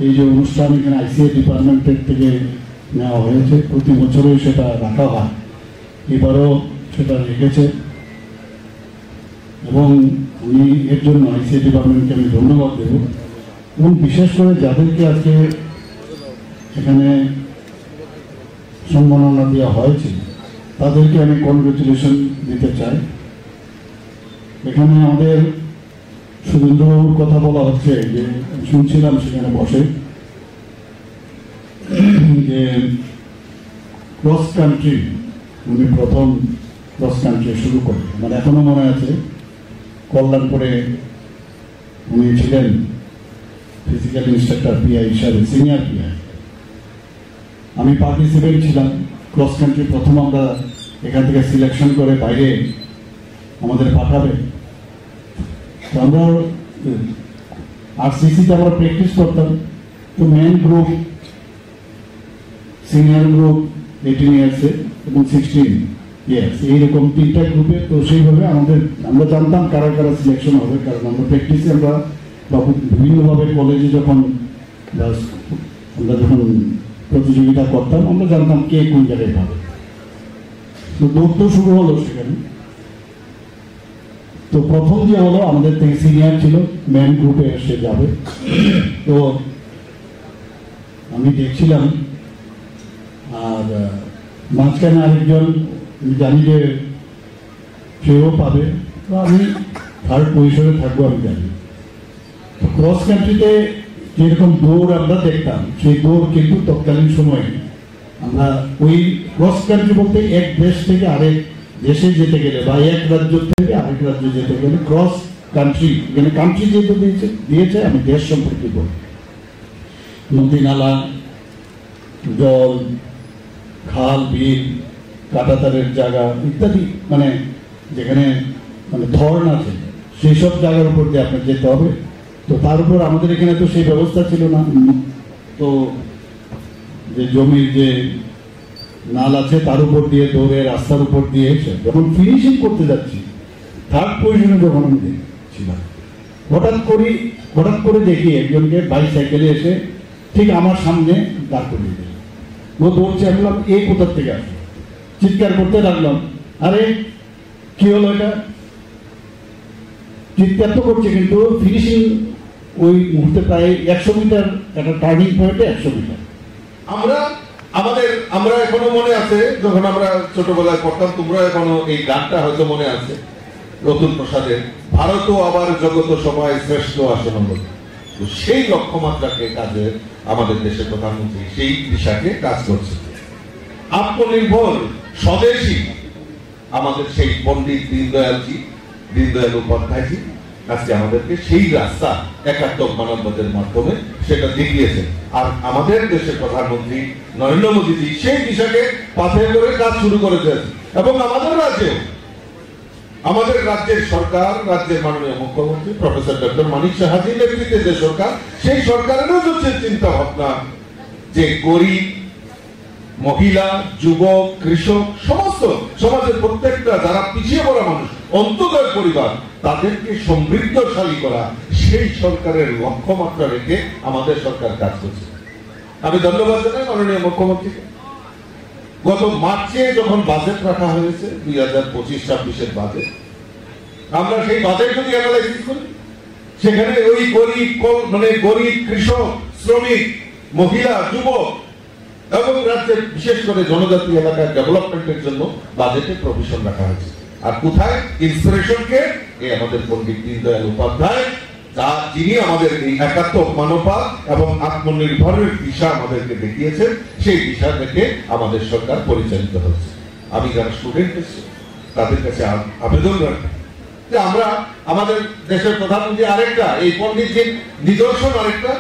এই যে অনুষ্ঠান এখানে আইসিএ ডিপার্টমেন্টের থেকে নেওয়া হয়েছে, প্রতি বছরই সেটা রাখা হয়, এবারও সেটা রেখেছে এবং আমি এর জন্য আইসিএ ডিপার্টমেন্টকে আমি ধন্যবাদ দেব। এবং বিশেষ করে যাদেরকে আজকে এখানে সম্মাননা দেওয়া হয়েছে তাদেরকে আমি কনগ্রেচুলেশন দিতে চাই। এখানে আমাদের সুরেন্দ্রবাবুর কথা বলা হচ্ছে, যে শুনছিলাম সেখানে বসে যে ক্রস কান্ট্রি উনি প্রথম ক্রস কান্ট্রি শুরু করে, মানে এখনো মনে আছে কল্যাণপুরে উনি ছিলেন ফিজিক্যাল ইনস্ট্রাক্টর পিআই হিসাবে, সিনিয়র পিআই। আমি পার্টিসিপেন্ট ছিলাম ক্রস কান্ট্রি, প্রথম আমরা এখান থেকে সিলেকশন করে বাইরে আমাদের পাঠাবে, তো আমরা আরসিসিতে আমরা প্র্যাকটিস করতাম। তো মেন গ্রুপ, সিনিয়র গ্রুপ 18 ইয়ার্সে এবং 16 ইয়ার্স, এইরকম তিনটা গ্রুপে। তো সেইভাবে আমরা জানতাম কারা কারা সিলেকশন হবে, কারণ আমরা প্র্যাকটিসে আমরা বিভিন্নভাবে কলেজে যখন আমরা যখন প্রতিযোগিতা করতাম আমরা জানতাম কে কোন জায়গায় পাবে। তো দৌড় তো শুরু হলো সেখানে। তো প্রথম যে হলো আমাদের থেকে সিনিয়র ছিল, মেন গ্রুপে এসে যাবে। তো আমি দেখছিলাম, আর মাঝখানে আরেকজন জানি যে সেও পাবে, তো আমি থার্ড পজিশনে থাকবো আমি জানি। তো ক্রস কান্ট্রিতে যেরকম দৌড় আমরা দেখতাম, সেই দৌড় কিন্তু তৎকালীন সময়ে আমরা ওই ক্রস কান্ট্রি বলতে এক দেশ থেকে আরেক দেশে যেতে গেলে বা এক রাজ্য থেকে আরেক রাজ্যে যেতে গেলে ক্রস কান্ট্রি, এখানে কান্ট্রি যেহেতু দিয়েছে আমি দেশ সম্পর্কে বলি, নদী নালা, জল, খাল, বিল, কাঁটাতারের জায়গা ইত্যাদি, মানে যেখানে মানে ধর্ন আছে সেই সব জায়গার উপর দিয়ে আপনার যেতে হবে। তো তার উপর আমাদের এখানে তো সেই ব্যবস্থা ছিল না। তো যে জমির যে নাল আছে তার উপর দিয়ে দৌড়ে রাস্তার উপর দিয়ে যখন ফিনিশিং করতে যাচ্ছি, থার্ড পজিশনে যখন আমি ছিলাম, হঠাৎ করে দেখি একজনকে বাইসাইকেলে এসে ঠিক আমার সামনে দাঁড় করিয়ে দিল। ও দৌড়ছে, আমি বললাম এ কোথার থেকে আসলো, চিৎকার করতে লাগলাম, আরে কি হলো এটা, চিৎকার তো করছে কিন্তু ফিনিশিং ওই মুহূর্তে প্রায় 100 মিটার, একটা টার্নিং পয়েন্টে 100 মিটার। আমরা এখনো মনে আছে যখন আমরা ছোটবেলায় পড়তাম, তোমরা এখনো এই গানটা হয়তো মনে আছে, রতুল প্রসাদের, ভারত আবার জগত সবাই শ্রেষ্ঠ আসন। সেই লক্ষ্যমাত্রাকে কাজে আমাদের দেশের প্রধানমন্ত্রী সেই দিশাকে কাজ করছে। আত্মনির্ভর স্বদেশী আমাদের সেই পণ্ডিত দীনদয়াল উপাধ্যায়জি আজকে আমাদেরকে সেই রাস্তা একাত্তর মানবতার মাধ্যমে সেটা দেখিয়েছেন। আর আমাদের দেশের প্রধানমন্ত্রী নরেন্দ্র মোদীজি সেই দিশাকে পাথে করে কাজ শুরু করেছেন। এবং আমাদের রাজ্যের সরকার, রাজ্যের মাননীয় মুখ্যমন্ত্রী প্রফেসর ডক্টর মানিক সাহাজির নেতৃত্বে যে সরকার, সেই সরকারেরও হচ্ছে চিন্তা ভাবনা যে গরিব, মহিলা, যুবক, কৃষক, সমস্ত সমাজের প্রত্যেকটা যারা পিছিয়ে পড়া মানুষ, অন্তদয় পরিবার, তাদেরকে সমৃদ্ধশালী করা, সেই সরকারের লক্ষ্যমাত্রা রেখে আমাদের সরকার কাজ করছে। আমি ধন্যবাদ জানাই মাননীয় মুখ্যমন্ত্রীকে। গত মার্চে যখন বাজেট রাখা হয়েছে 2025-26-এর বাজেট, আমরা সেই বাজেট যদি অ্যানালাইসিস করি, সেখানে ওই গরিব, কৃষক, শ্রমিক, মহিলা, যুবক এবং রাজ্যের বিশেষ করে জনজাতি এলাকার ডেভেলপমেন্টের জন্য বাজেটে প্রভিশন রাখা হয়েছে। আর কোথায় ইন্সপিরেশনকে আমাদের পণ্ডিত দীনদয়াল উপাধ্যায়, যিনি আমাদের এই একাত্ম মানবতা এবং আত্মনির্ভরের দিশা আমাদেরকে দেখিয়েছেন, সেই দিশা থেকে আমাদের সরকার পরিচালিত হচ্ছে। আমি যারা স্টুডেন্ট এসেছি তাদের কাছে আবেদন রাখি যে আমরা আমাদের দেশের প্রধানমন্ত্রী আরেকটা, এই পণ্ডিতজির নিদর্শন আরেকটা,